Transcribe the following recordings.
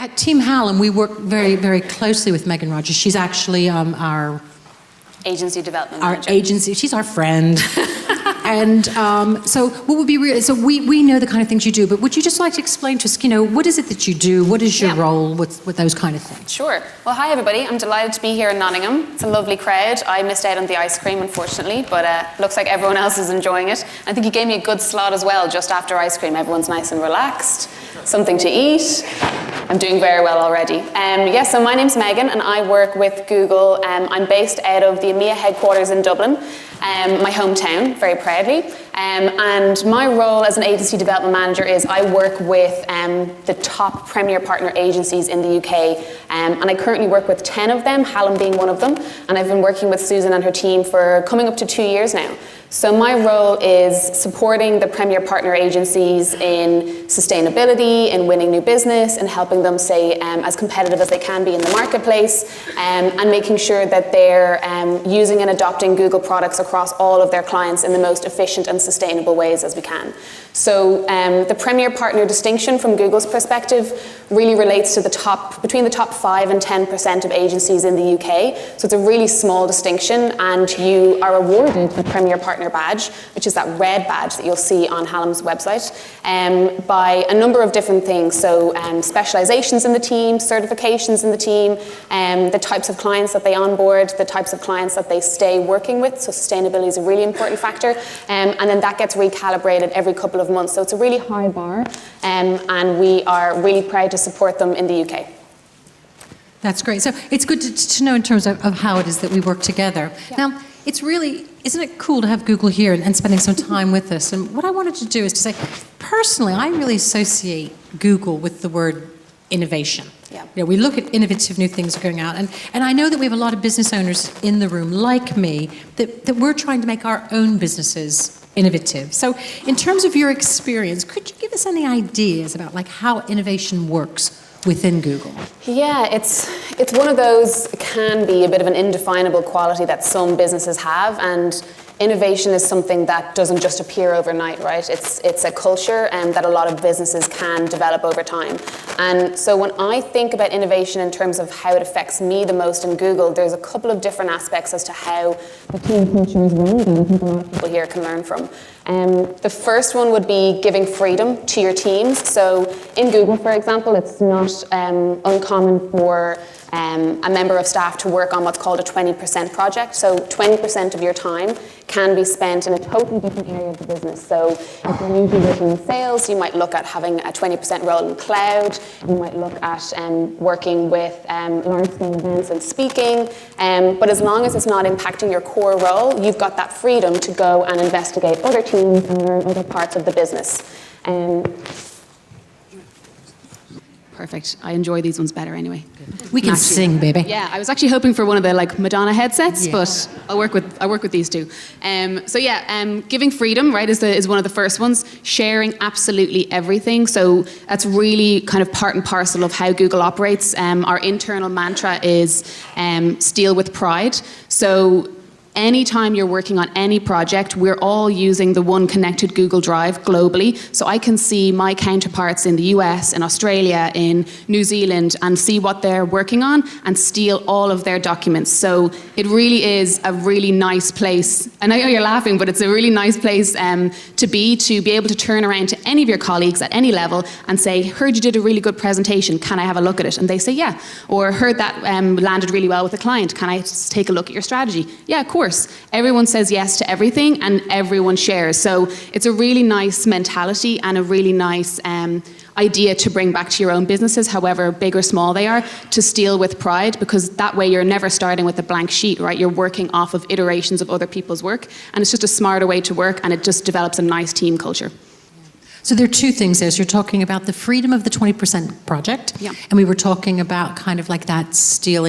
at Team Hallam, we work very, very closely with Meaghan Rogers. She's actually our agency development manager. Our agency. She's our friend. And so what would be real? So we know the kind of things you do, but would you just like to explain to us, what is it that you do? What is your role with those kind of things? Sure. Well, hi everybody. I'm delighted to be here in Nottingham. It's a lovely crowd. I missed out on the ice cream, unfortunately, but looks like everyone else is enjoying it. I think you gave me a good slot as well, just after ice cream. Everyone's nice and relaxed. Something to eat. I'm doing very well already. So my name's Meaghan and I work with Google. I'm based out of the EMEA headquarters in Dublin, my hometown, very proudly. And my role as an agency development manager is I work with the top premier partner agencies in the UK. And I currently work with 10 of them, Hallam being one of them. And I've been working with Susan and her team for coming up to 2 years now. So my role is supporting the premier partner agencies in sustainability, in winning new business, and helping them stay as competitive as they can be in the marketplace, and making sure that they're using and adopting Google products across all of their clients in the most efficient and sustainable ways as we can. So the premier partner distinction from Google's perspective really relates to between the top 5 and 10% of agencies in the UK. So it's a really small distinction, and you are awarded a premier partner badge, which is that red badge that you'll see on Hallam's website, by a number of different things. So specializations in the team, certifications in the team, the types of clients that they onboard, the types of clients that they stay working with. So sustainability is a really important factor, and then that gets recalibrated every couple of months. So it's a really high bar, and we are really proud to support them in the UK. That's great. So it's good to know in terms of how it is that we work together. Yeah. Now, it's really, isn't it cool to have Google here and spending some time with us? And what I wanted to do is to say, personally, I really associate Google with the word innovation. Yeah. We look at innovative new things going out, and I know that we have a lot of business owners in the room, like me, that we're trying to make our own businesses innovative. So in terms of your experience, could you give us any ideas about how innovation works within Google? Yeah, it's one of those, can be a bit of an indefinable quality that some businesses have, and innovation is something that doesn't just appear overnight, right? It's a culture that a lot of businesses can develop over time. And so when I think about innovation in terms of how it affects me the most in Google, there's a couple of different aspects as to how the team culture is run that I think a lot of people here can learn from. The first one would be giving freedom to your teams. So in Google, for example, it's not uncommon for a member of staff to work on what's called a 20% project. So 20% of your time can be spent in a totally different area of the business. So if you're usually working in sales, you might look at having a 20% role in cloud. You might look at working with large-scale events and speaking. But as long as it's not impacting your core role, you've got that freedom to go and investigate other teams and learn other parts of the business. Perfect. I enjoy these ones better anyway. We can sing, baby. Yeah, I was actually hoping for one of the Madonna headsets, but I'll work with these two. Giving freedom, right, is one of the first ones. Sharing absolutely everything. So that's really kind of part and parcel of how Google operates. Our internal mantra is steal with pride. So anytime you're working on any project, we're all using the one connected Google Drive globally. So I can see my counterparts in the US, in Australia, in New Zealand, and see what they're working on and steal all of their documents. So it really is a really nice place. I know you're laughing, but it's a really nice place to be able to turn around to any of your colleagues at any level and say, heard you did a really good presentation, can I have a look at it? And they say, yeah. Or heard that landed really well with a client, can I take a look at your strategy? Yeah, of course. Everyone says yes to everything and everyone shares. So it's a really nice mentality and a really nice idea to bring back to your own businesses, however big or small they are, to steal with pride, because that way you're never starting with a blank sheet, right? You're working off of iterations of other people's work, and it's just a smarter way to work, and it just develops a nice team culture. So there are two things there. So you're talking about the freedom of the 20% project, and we were talking about kind of that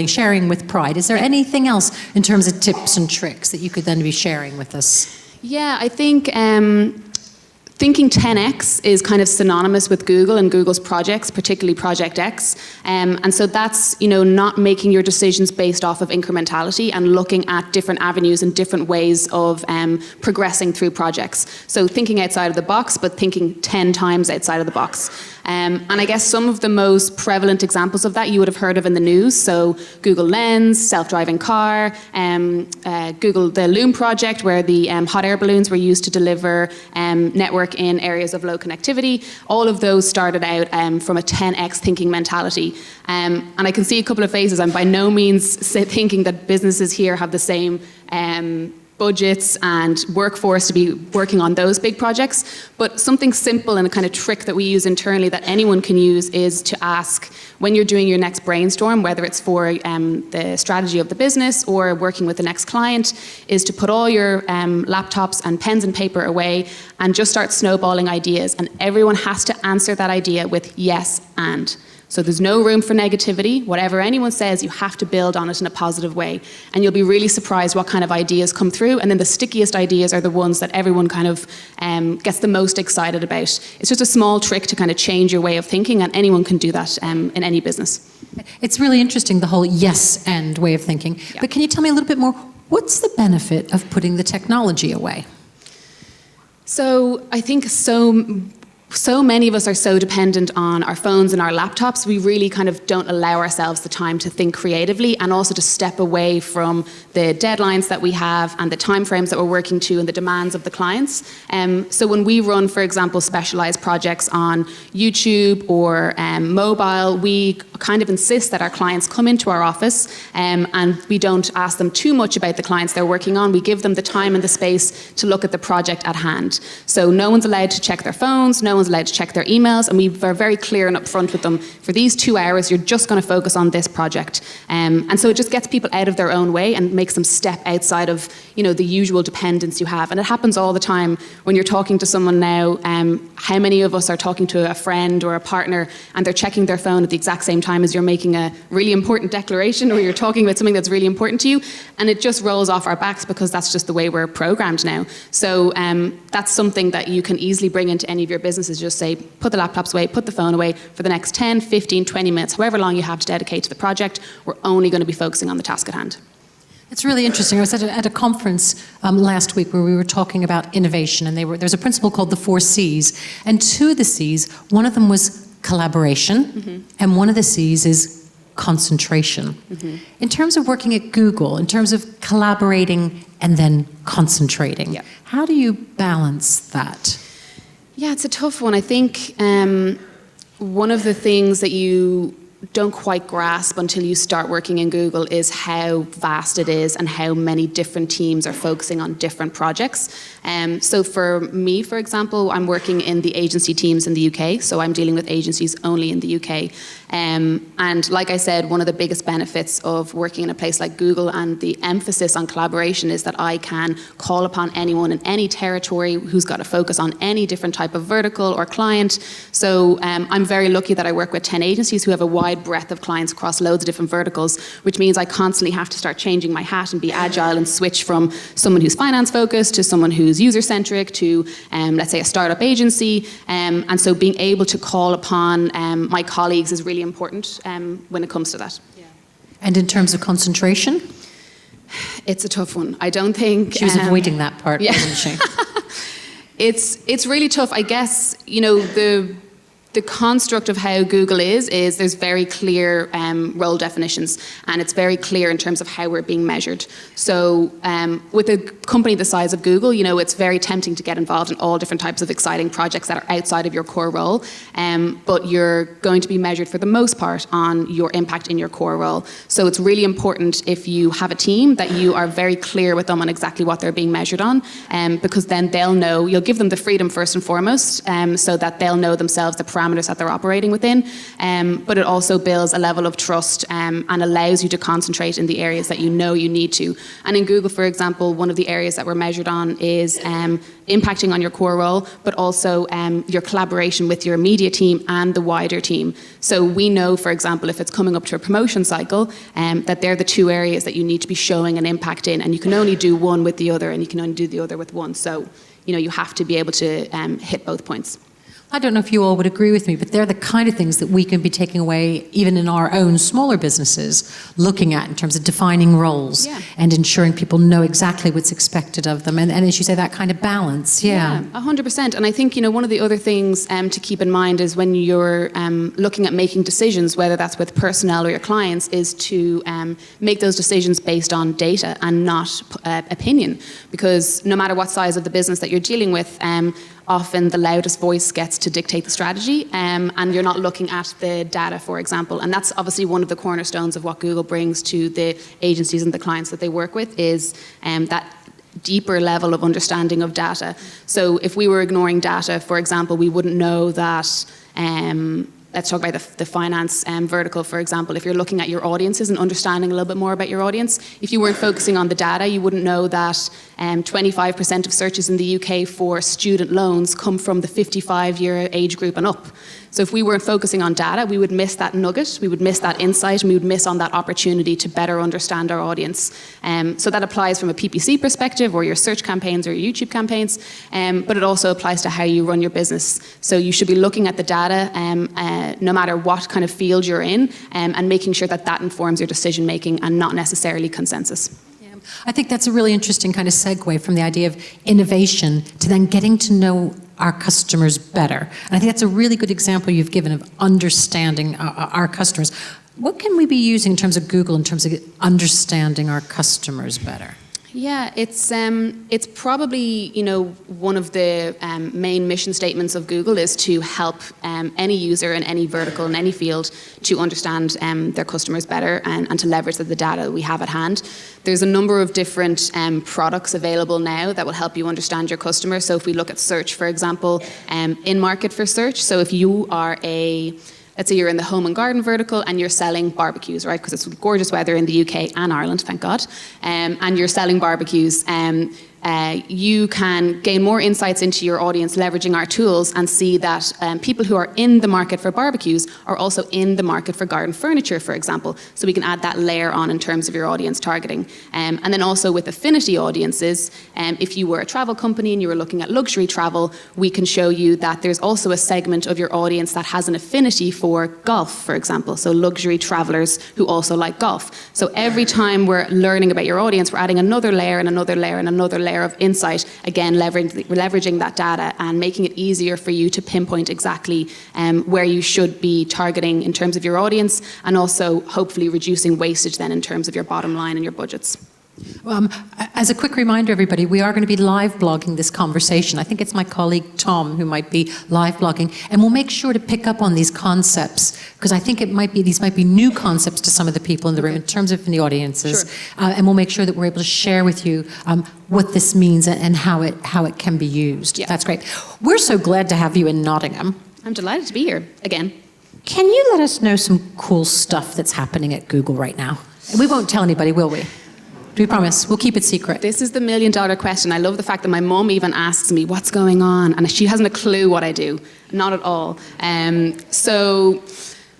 sharing with pride. Is there anything else in terms of tips and tricks that you could then be sharing with us? Yeah, I think thinking 10x is kind of synonymous with Google and Google's projects, particularly Project X. And so that's, not making your decisions based off of incrementality and looking at different avenues and different ways of progressing through projects. So thinking outside of the box, but thinking 10 times outside of the box. And I guess some of the most prevalent examples of that you would have heard of in the news. So Google Lens, self-driving car, Google the Loom project, where the hot air balloons were used to deliver network in areas of low connectivity. All of those started out from a 10x thinking mentality. And I can see a couple of faces. I'm by no means thinking that businesses here have the same budgets and workforce to be working on those big projects. But something simple and a kind of trick that we use internally that anyone can use is to ask, when you're doing your next brainstorm, whether it's for the strategy of the business or working with the next client, is to put all your laptops and pens and paper away and just start snowballing ideas. And everyone has to answer that idea with yes and. So there's no room for negativity. Whatever anyone says, you have to build on it in a positive way. And you'll be really surprised what kind of ideas come through. And then the stickiest ideas are the ones that everyone kind of gets the most excited about. It's just a small trick to kind of change your way of thinking, and anyone can do that in any business. It's really interesting, the whole yes and way of thinking. Yeah. But can you tell me a little bit more? What's the benefit of putting the technology away? So I think so many of us are so dependent on our phones and our laptops, we really kind of don't allow ourselves the time to think creatively and also to step away from the deadlines that we have and the timeframes that we're working to and the demands of the clients. So when we run, for example, specialized projects on YouTube or mobile, we kind of insist that our clients come into our office and we don't ask them too much about the clients they're working on. We give them the time and the space to look at the project at hand. So no one's allowed to check their phones, no one's allowed to check their emails, and we are very clear and upfront with them. For these 2 hours, you're just going to focus on this project. And so it just gets people out of their own way and makes them step outside of, the usual dependence you have. And it happens all the time when you're talking to someone now. How many of us are talking to a friend or a partner and they're checking their phone at the exact same time as you're making a really important declaration or you're talking about something that's really important to you, and it just rolls off our backs because that's just the way we're programmed now. So that's something that you can easily bring into any of your businesses. Just say, put the laptops away, put the phone away for the next 10, 15, 20 minutes, however long you have to dedicate to the project. We're only going to be focusing on the task at hand. It's really interesting. I was at a conference last week where we were talking about innovation, and there's a principle called the 4 C's. And 2 of the C's, one of them was collaboration, and one of the C's is concentration. In terms of working at Google, in terms of collaborating and then concentrating, how do you balance that? Yeah, it's a tough one. I think one of the things that you don't quite grasp until you start working in Google is how vast it is and how many different teams are focusing on different projects. So for me, for example, I'm working in the agency teams in the UK, so I'm dealing with agencies only in the UK. And like I said, one of the biggest benefits of working in a place like Google and the emphasis on collaboration is that I can call upon anyone in any territory who's got a focus on any different type of vertical or client. So I'm very lucky that I work with 10 agencies who have a wide breadth of clients across loads of different verticals, which means I constantly have to start changing my hat and be agile and switch from someone who's finance focused to someone who's user centric to, let's say, a startup agency. And so being able to call upon my colleagues is really important when it comes to that. Yeah. And in terms of concentration? It's a tough one. I don't think... She was avoiding that part, wasn't she? It's really tough. I guess, the construct of how Google is there's very clear role definitions, and it's very clear in terms of how we're being measured. So with a company the size of Google, it's very tempting to get involved in all different types of exciting projects that are outside of your core role, but you're going to be measured for the most part on your impact in your core role. So it's really important if you have a team that you are very clear with them on exactly what they're being measured on, because then they'll know, you'll give them the freedom first and foremost, so that they'll know themselves the parameters that they're operating within, but it also builds a level of trust and allows you to concentrate in the areas that you know you need to. And in Google, for example, one of the areas that we're measured on is impacting on your core role, but also your collaboration with your media team and the wider team. So we know, for example, if it's coming up to a promotion cycle, that they're the 2 areas that you need to be showing an impact in, and you can only do one with the other, and you can only do the other with one. So you have to be able to hit both points. I don't know if you all would agree with me, but they're the kind of things that we can be taking away even in our own smaller businesses, looking at in terms of defining roles and ensuring people know exactly what's expected of them. And as you say, that kind of balance. Yeah, 100%. And I think, one of the other things to keep in mind is when you're looking at making decisions, whether that's with personnel or your clients, is to make those decisions based on data and not opinion. Because no matter what size of the business that you're dealing with, often the loudest voice gets to dictate the strategy, and you're not looking at the data, for example. And that's obviously one of the cornerstones of what Google brings to the agencies and the clients that they work with, is that deeper level of understanding of data. So if we were ignoring data, for example, we wouldn't know that let's talk about the finance vertical, for example. If you're looking at your audiences and understanding a little bit more about your audience, if you weren't focusing on the data, you wouldn't know that 25% of searches in the UK for student loans come from the 55-year age group and up. So if we weren't focusing on data, we would miss that nugget, we would miss that insight, and we would miss on that opportunity to better understand our audience. So that applies from a PPC perspective, or your search campaigns or your YouTube campaigns, but it also applies to how you run your business. So you should be looking at the data no matter what kind of field you're in, and making sure that that informs your decision making and not necessarily consensus. I think that's a really interesting kind of segue from the idea of innovation to then getting to know our customers better. And I think that's a really good example you've given of understanding our customers. What can we be using in terms of Google in terms of understanding our customers better? Yeah, it's probably, one of the main mission statements of Google is to help any user in any vertical, in any field, to understand their customers better and to leverage the data we have at hand. There's a number of different products available now that will help you understand your customer. So if we look at search, for example, in market for search, so if you are let's say you're in the home and garden vertical and you're selling barbecues, right? Because it's gorgeous weather in the UK and Ireland, thank God. And you're selling barbecues. You can gain more insights into your audience leveraging our tools and see that people who are in the market for barbecues are also in the market for garden furniture, for example. So we can add that layer on in terms of your audience targeting. And then also with affinity audiences, if you were a travel company and you were looking at luxury travel, we can show you that there's also a segment of your audience that has an affinity for golf, for example. So luxury travelers who also like golf. So every time we're learning about your audience, we're adding another layer and another layer and another layer of insight, again leveraging that data and making it easier for you to pinpoint exactly where you should be targeting in terms of your audience, and also hopefully reducing wastage then in terms of your bottom line and your budgets. As a quick reminder, everybody, we are going to be live blogging this conversation. I think it's my colleague Tom who might be live blogging, and we'll make sure to pick up on these concepts, because I think these might be new concepts to some of the people in the room in terms of the audiences. Sure. And we'll make sure that we're able to share with you what this means and how it can be used. Yeah. That's great. We're so glad to have you in Nottingham. I'm delighted to be here again. Can you let us know some cool stuff that's happening at Google right now? We won't tell anybody, will we? We promise. We'll keep it secret. This is the million-dollar question. I love the fact that my mum even asks me, what's going on? And she hasn't a clue what I do. Not at all. So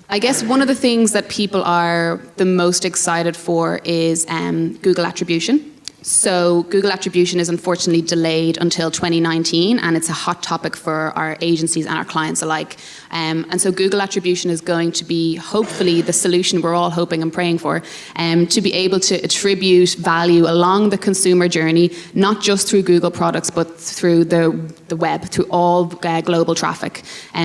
I guess one of the things that people are the most excited for is Google attribution. So Google attribution is unfortunately delayed until 2019, and it's a hot topic for our agencies and our clients alike. And so Google attribution is going to be hopefully the solution we're all hoping and praying for, to be able to attribute value along the consumer journey, not just through Google products, but through the web, through all global traffic.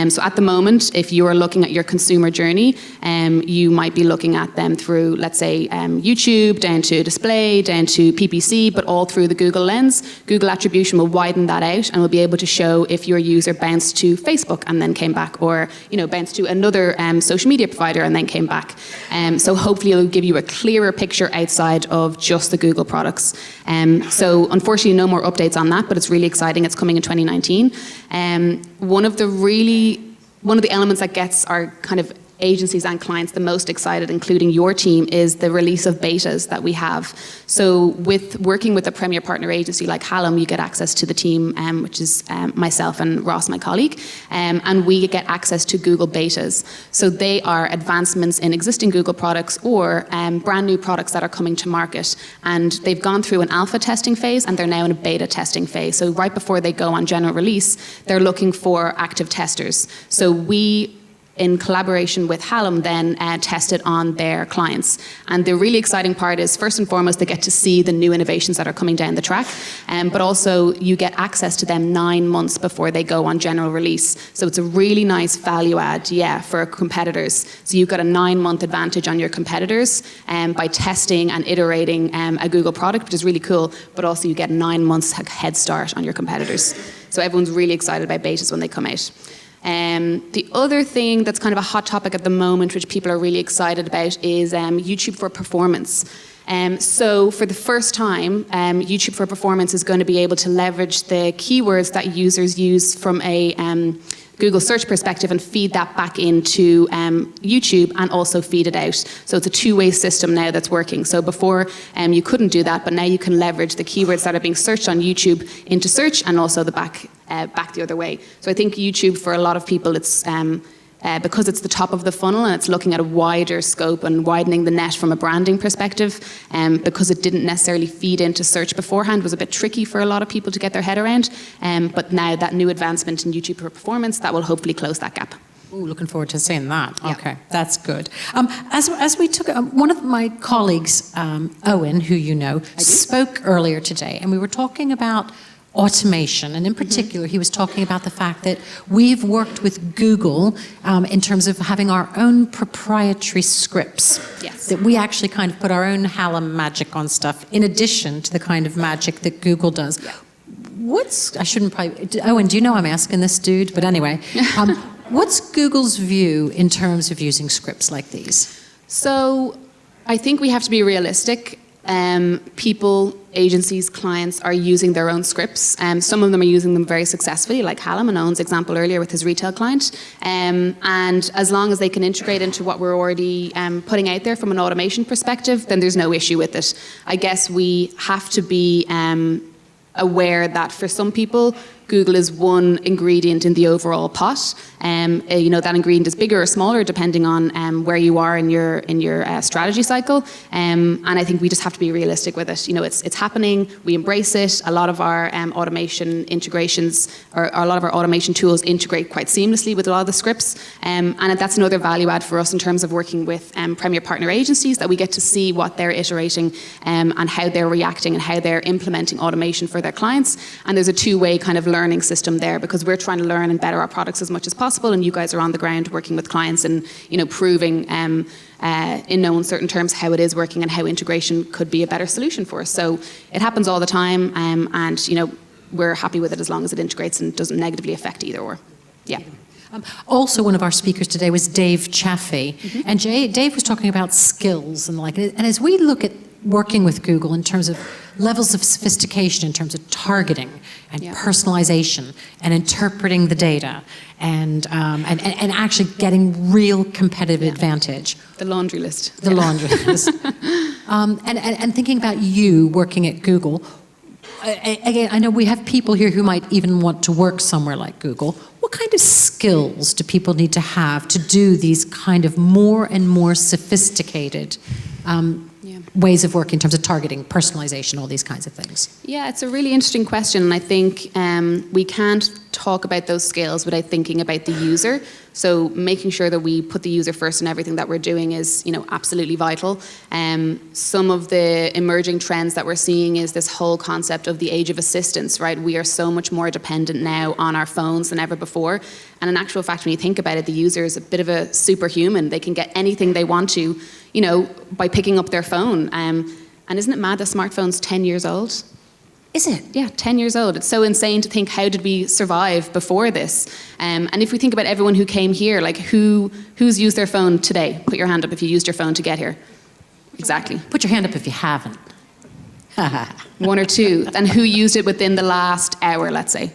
So at the moment, if you are looking at your consumer journey, you might be looking at them through, let's say, YouTube, down to display, down to PPC, but all through the Google lens. Google attribution will widen that out and will be able to show if your user bounced to Facebook and then came back, or bounced to another social media provider and then came back. So hopefully it'll give you a clearer picture outside of just the Google products. So unfortunately no more updates on that, but it's really exciting. It's coming in 2019. One of the elements that gets our kind of agencies and clients the most excited, including your team, is the release of betas that we have. So with working with a premier partner agency like Hallam, you get access to the team, which is myself and Ross, my colleague, and we get access to Google betas. So they are advancements in existing Google products or brand new products that are coming to market. And they've gone through an alpha testing phase and they're now in a beta testing phase. So right before they go on general release, they're looking for active testers. So we, in collaboration with Hallam, then test it on their clients. And the really exciting part is, first and foremost, they get to see the new innovations that are coming down the track, but also you get access to them 9 months before they go on general release. So it's a really nice value add, for competitors. So you've got a 9-month advantage on your competitors by testing and iterating a Google product, which is really cool, but also you get 9 months head start on your competitors. So everyone's really excited about betas when they come out. The other thing that's kind of a hot topic at the moment, which people are really excited about, is YouTube for Performance. So for the first time, YouTube for Performance is going to be able to leverage the keywords that users use from a Google search perspective and feed that back into YouTube and also feed it out. So it's a two-way system now that's working. So before you couldn't do that, but now you can leverage the keywords that are being searched on YouTube into search and also the back the other way. So I think YouTube, for a lot of people, it's because it's the top of the funnel and it's looking at a wider scope and widening the net from a branding perspective, because it didn't necessarily feed into search beforehand, was a bit tricky for a lot of people to get their head around. But now that new advancement in YouTube for Performance, that will hopefully close that gap. Ooh, looking forward to seeing that. Yeah. Okay, that's good. As we took, one of my colleagues, Owen, who you know, spoke earlier today, and we were talking about automation, and in particular, he was talking about the fact that we've worked with Google in terms of having our own proprietary scripts. Yes. That we actually kind of put our own Hallam magic on stuff, in addition to the kind of magic that Google does. Yeah. Owen, do you know I'm asking this dude? But anyway, what's Google's view in terms of using scripts like these? So I think we have to be realistic. People, agencies, clients are using their own scripts. Some of them are using them very successfully, like Hallam and Owen's example earlier with his retail client. And as long as they can integrate into what we're already putting out there from an automation perspective, then there's no issue with it. I guess we have to be aware that for some people, Google is one ingredient in the overall pot. That ingredient is bigger or smaller depending on where you are in your strategy cycle. And I think we just have to be realistic with it. It's happening. We embrace it. A lot of our automation integrations, or a lot of our automation tools integrate quite seamlessly with a lot of the scripts. And that's another value add for us in terms of working with premier partner agencies, that we get to see what they're iterating and how they're reacting and how they're implementing automation for their clients. And there's a two-way kind of learning system there, because we're trying to learn and better our products as much as possible, and you guys are on the ground working with clients and proving in no uncertain terms how it is working and how integration could be a better solution for us. So it happens all the time, and we're happy with it as long as it integrates and doesn't negatively affect either or. Yeah. Also, one of our speakers today was Dave Chaffee, and Dave was talking about skills and as we look at working with Google in terms of levels of sophistication, in terms of targeting and personalization and interpreting the data and actually getting real competitive advantage. The laundry list. The laundry list. And thinking about you working at Google, again, I know we have people here who might even want to work somewhere like Google. What kind of skills do people need to have to do these kind of more and more sophisticated ways of working in terms of targeting, personalization, all these kinds of things? Yeah, it's a really interesting question, and I think we can't talk about those skills without thinking about the user. So making sure that we put the user first in everything that we're doing is, absolutely vital. Some of the emerging trends that we're seeing is this whole concept of the age of assistance, right? We are so much more dependent now on our phones than ever before. And in actual fact, when you think about it, the user is a bit of a superhuman. They can get anything they want to, by picking up their phone. And isn't it mad that smartphone's 10 years old? Is it? Yeah, 10 years old. It's so insane to think, how did we survive before this? And if we think about everyone who came here, like who's used their phone today? Put your hand up if you used your phone to get here. Exactly. Put your hand up if you haven't. One or two. And who used it within the last hour, let's say?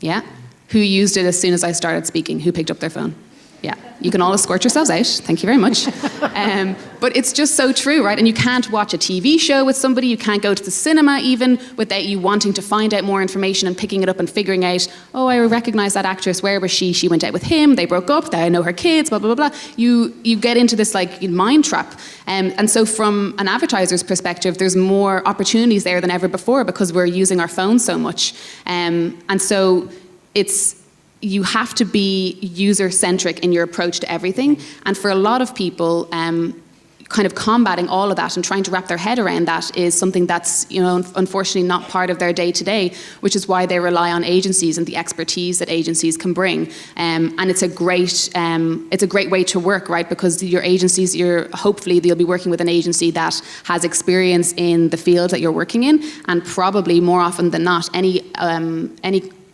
Yeah? Who used it as soon as I started speaking? Who picked up their phone? Yeah, you can all escort yourselves out. Thank you very much. But it's just so true, right? And you can't watch a TV show with somebody. You can't go to the cinema even without you wanting to find out more information and picking it up and figuring out, oh, I recognize that actress. Where was she? She went out with him. They broke up. I know her kids, blah, blah, blah, blah. You get into this like mind trap. And so from an advertiser's perspective, there's more opportunities there than ever before because we're using our phones so much. And so you have to be user-centric in your approach to everything. And for a lot of people, kind of combating all of that and trying to wrap their head around that is something that's, unfortunately not part of their day-to-day, which is why they rely on agencies and the expertise that agencies can bring. And it's a great way to work, right? Because your agencies, hopefully you'll be working with an agency that has experience in the field that you're working in, and probably more often than not, any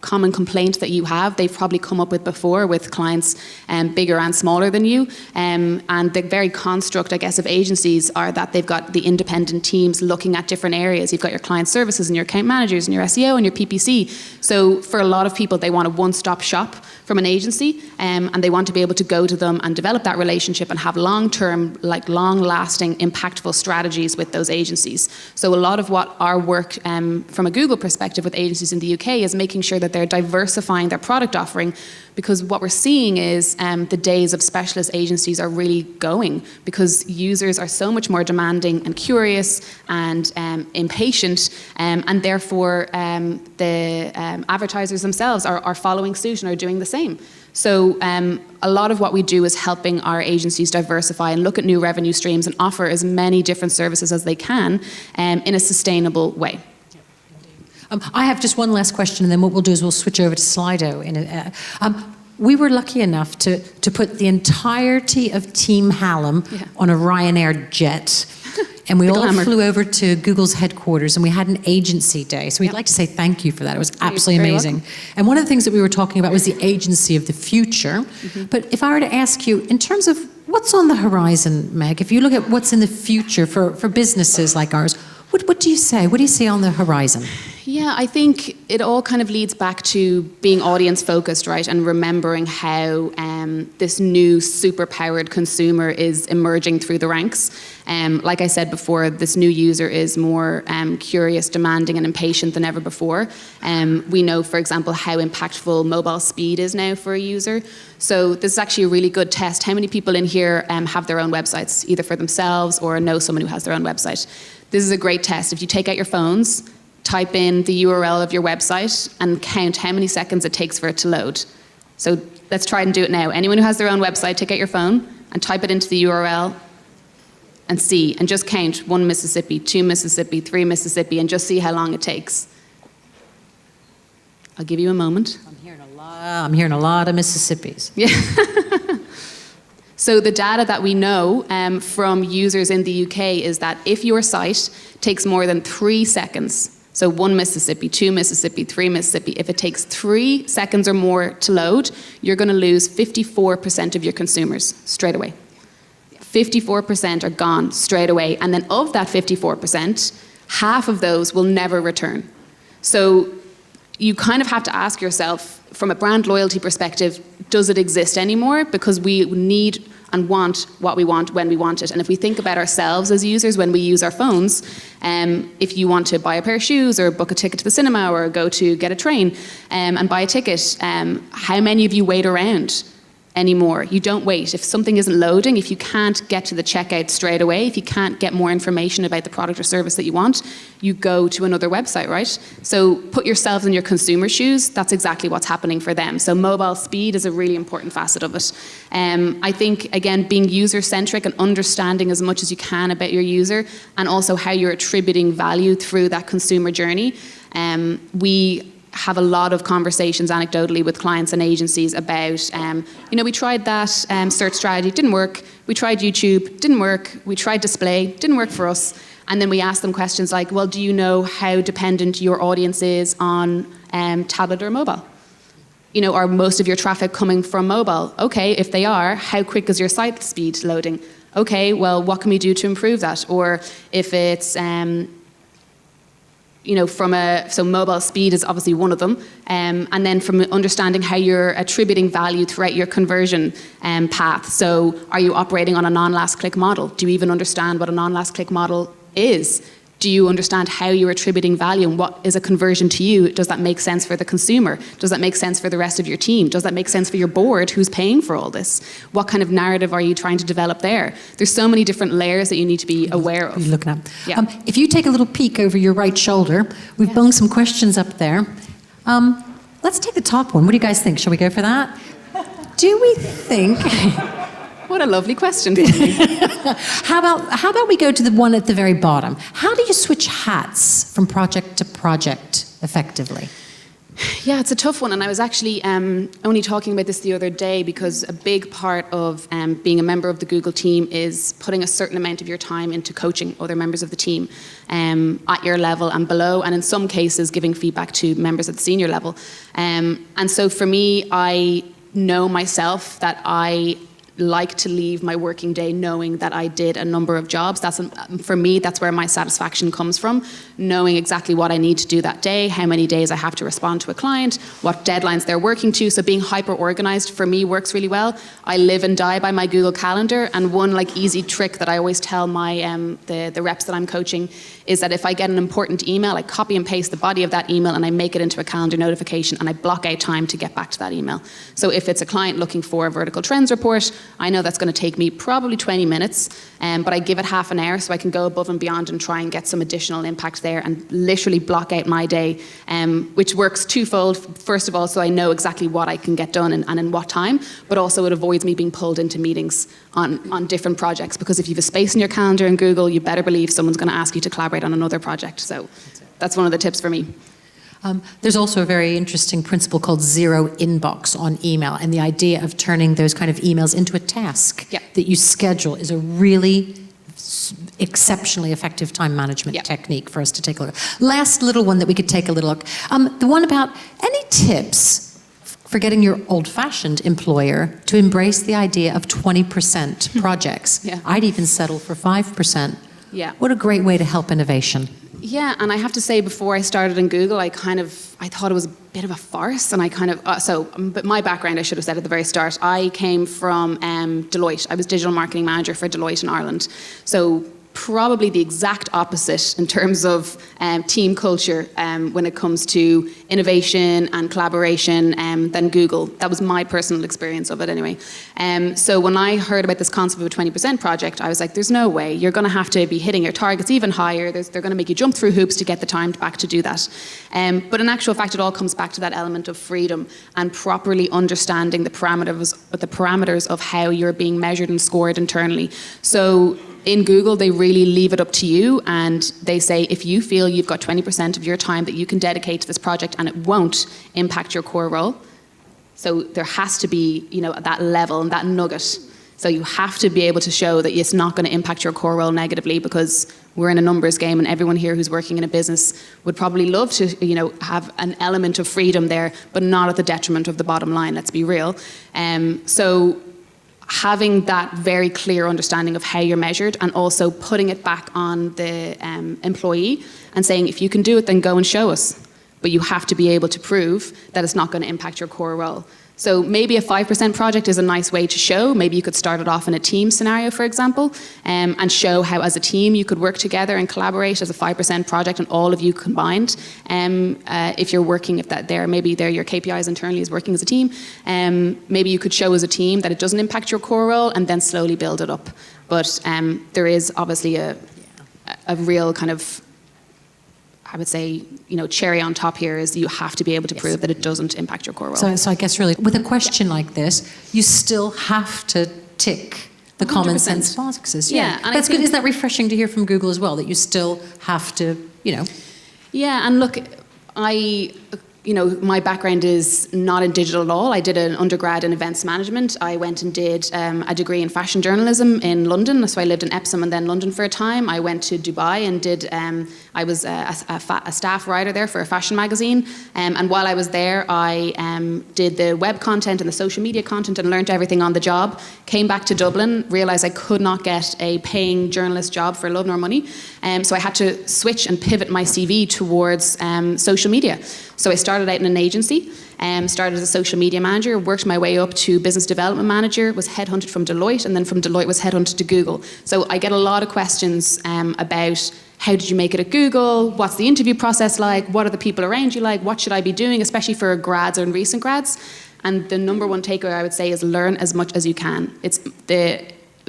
common complaint that you have, they've probably come up with before with clients bigger and smaller than you. And the very construct, I guess, of agencies are that they've got the independent teams looking at different areas. You've got your client services and your account managers and your SEO and your PPC. So for a lot of people, they want a one-stop shop from an agency, and they want to be able to go to them and develop that relationship and have long-term, like long-lasting, impactful strategies with those agencies. So a lot of what our work from a Google perspective with agencies in the UK is making sure that they're diversifying their product offering, because what we're seeing is the days of specialist agencies are really going, because users are so much more demanding and curious and impatient, and therefore the advertisers themselves are following suit and are doing the same. So a lot of what we do is helping our agencies diversify and look at new revenue streams and offer as many different services as they can in a sustainable way. I have just one last question, and then what we'll do is we'll switch over to Slido. We were lucky enough to put the entirety of Team Hallam on a Ryanair jet. And we all flew over to Google's headquarters, and we had an agency day. So we'd like to say thank you for that. It was absolutely amazing. And one of the things that we were talking about was the agency of the future. Mm-hmm. But if I were to ask you, in terms of what's on the horizon, Meg, if you look at what's in the future for businesses like ours, what do you say? What do you see on the horizon? Yeah, I think it all kind of leads back to being audience focused, right? And remembering how this new super-powered consumer is emerging through the ranks. Like I said before, this new user is more curious, demanding, and impatient than ever before. We know, for example, how impactful mobile speed is now for a user. So this is actually a really good test. How many people in here have their own websites, either for themselves or know someone who has their own website? This is a great test. If you take out your phones, type in the URL of your website and count how many seconds it takes for it to load. So let's try and do it now. Anyone who has their own website, take out your phone and type it into the URL and see, and just count 1 Mississippi, 2 Mississippi, 3 Mississippi, and just see how long it takes. I'll give you a moment. I'm hearing a lot of Mississippis. Yeah. So the data that we know from users in the UK is that if your site takes more than 3 seconds, so 1 Mississippi, 2 Mississippi, 3 Mississippi, if it takes 3 seconds or more to load, you're going to lose 54% of your consumers straight away. 54% are gone straight away. And then of that 54%, half of those will never return. So you kind of have to ask yourself, from a brand loyalty perspective, does it exist anymore? Because we need and want what we want when we want it. And if we think about ourselves as users when we use our phones, if you want to buy a pair of shoes or book a ticket to the cinema or go to get a train and buy a ticket, how many of you wait around anymore? You don't wait. If something isn't loading, if you can't get to the checkout straight away, if you can't get more information about the product or service that you want, you go to another website, right? So put yourselves in your consumer shoes. That's exactly what's happening for them. So mobile speed is a really important facet of it. I think, again, being user-centric and understanding as much as you can about your user and also how you're attributing value through that consumer journey. We have a lot of conversations anecdotally with clients and agencies about, we tried that search strategy, didn't work. We tried YouTube, didn't work. We tried display, didn't work for us. And then we ask them questions like, well, do you know how dependent your audience is on tablet or mobile? Are most of your traffic coming from mobile? Okay, if they are, how quick is your site speed loading? Okay, well, what can we do to improve that? Or if it's so mobile speed is obviously one of them, and then from understanding how you're attributing value throughout your conversion path. So are you operating on a non-last click model? Do you even understand what a non-last click model is? Do you understand how you're attributing value and what is a conversion to you? Does that make sense for the consumer? Does that make sense for the rest of your team? Does that make sense for your board who's paying for all this? What kind of narrative are you trying to develop there? There's so many different layers that you need to be aware of. You're looking at. Yeah. If you take a little peek over your right shoulder, we've bunged some questions up there. Let's take the top one. What do you guys think? Shall we go for that? Do we think... What a lovely question. How about we go to the one at the very bottom? How do you switch hats from project to project effectively? Yeah, it's a tough one, and I was actually only talking about this the other day because a big part of being a member of the Google team is putting a certain amount of your time into coaching other members of the team at your level and below, and in some cases giving feedback to members at the senior level. And so for me, I know myself that I like to leave my working day knowing that I did a number of jobs. For me, that's where my satisfaction comes from, knowing exactly what I need to do that day, how many days I have to respond to a client, what deadlines they're working to. So being hyper-organized for me works really well. I live and die by my Google Calendar, and one easy trick that I always tell my the reps that I'm coaching is that if I get an important email, I copy and paste the body of that email and I make it into a calendar notification and I block out time to get back to that email. So if it's a client looking for a vertical trends report, I know that's going to take me probably 20 minutes, but I give it half an hour so I can go above and beyond and try and get some additional impact there and literally block out my day, which works twofold. First of all, so I know exactly what I can get done and in what time, but also it avoids me being pulled into meetings on different projects, because if you have a space in your calendar in Google, you better believe someone's going to ask you to collaborate on another project. So that's one of the tips for me. There's also a very interesting principle called zero inbox on email, and the idea of turning those kind of emails into a task that you schedule is a really exceptionally effective time management technique for us to take a look at. Last little one that we could take a little look. The one about any tips for getting your old-fashioned employer to embrace the idea of 20% projects. I'd even settle for 5%. What a great way to help innovation. Yeah, and I have to say, before I started in Google, I thought it was a bit of a farce, and but my background, I should have said at the very start, I came from Deloitte. I was digital marketing manager for Deloitte in Ireland. So probably the exact opposite in terms of team culture when it comes to innovation and collaboration than Google. That was my personal experience of it anyway. So when I heard about this concept of a 20% project, I was like, there's no way. You're going to have to be hitting your targets even higher. They're going to make you jump through hoops to get the time back to do that. But in actual fact, it all comes back to that element of freedom and properly understanding the parameters of how you're being measured and scored internally. So in Google, they really leave it up to you, and they say if you feel you've got 20% of your time that you can dedicate to this project and it won't impact your core role. So there has to be, that level and that nugget. So you have to be able to show that it's not going to impact your core role negatively, because we're in a numbers game, and everyone here who's working in a business would probably love to, have an element of freedom there, but not at the detriment of the bottom line. Let's be real. So having that very clear understanding of how you're measured, and also putting it back on the employee and saying, if you can do it, then go and show us. But you have to be able to prove that it's not going to impact your core role. So maybe a 5% project is a nice way to show. Maybe you could start it off in a team scenario, for example, and show how as a team you could work together and collaborate as a 5% project, and all of you combined. If you're working, maybe they're your KPIs internally is working as a team. Maybe you could show as a team that it doesn't impact your core role, and then slowly build it up. But there is obviously a real kind of, I would say, cherry on top here is you have to be able to prove that it doesn't impact your core role. So I guess really, with a question like this, you still have to tick the 100%. Common sense boxes. Yeah. And that's good. Isn't that refreshing to hear from Google as well, that you still have to, Yeah, and look, my background is not in digital at all. I did an undergrad in events management. I went and did a degree in fashion journalism in London. So I lived in Epsom and then London for a time. I went to Dubai and did, I was a staff writer there for a fashion magazine. And while I was there, I did the web content and the social media content and learned everything on the job. Came back to Dublin, realised I could not get a paying journalist job for love nor money. So I had to switch and pivot my CV towards social media. So I started out in an agency, started as a social media manager, worked my way up to business development manager, was headhunted from Deloitte, and then from Deloitte was headhunted to Google. So I get a lot of questions about how did you make it at Google? What's the interview process like? What are the people around you like? What should I be doing, especially for grads and recent grads? And the number one takeaway I would say is learn as much as you can. It's the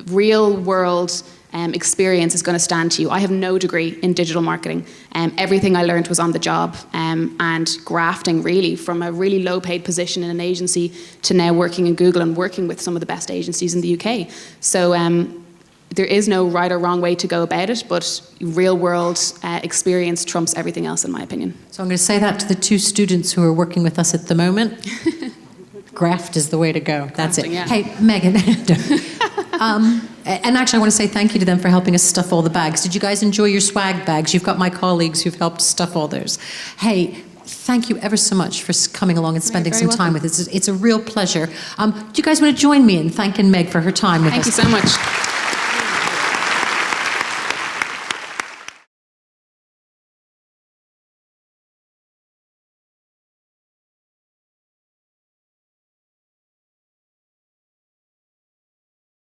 real world experience is going to stand to you. I have no degree in digital marketing. Everything I learned was on the job, and grafting really from a really low paid position in an agency to now working in Google and working with some of the best agencies in the UK. So there is no right or wrong way to go about it, but real world experience trumps everything else in my opinion. So I'm going to say that to the 2 students who are working with us at the moment. Graft is the way to go. That's it. Yeah. Hey, Meaghan. And actually, I want to say thank you to them for helping us stuff all the bags. Did you guys enjoy your swag bags? You've got my colleagues who've helped stuff all those. Hey, thank you ever so much for coming along and spending some time with us. It's a real pleasure. Do you guys want to join me in thanking Meg for her time with us? Thank you so much.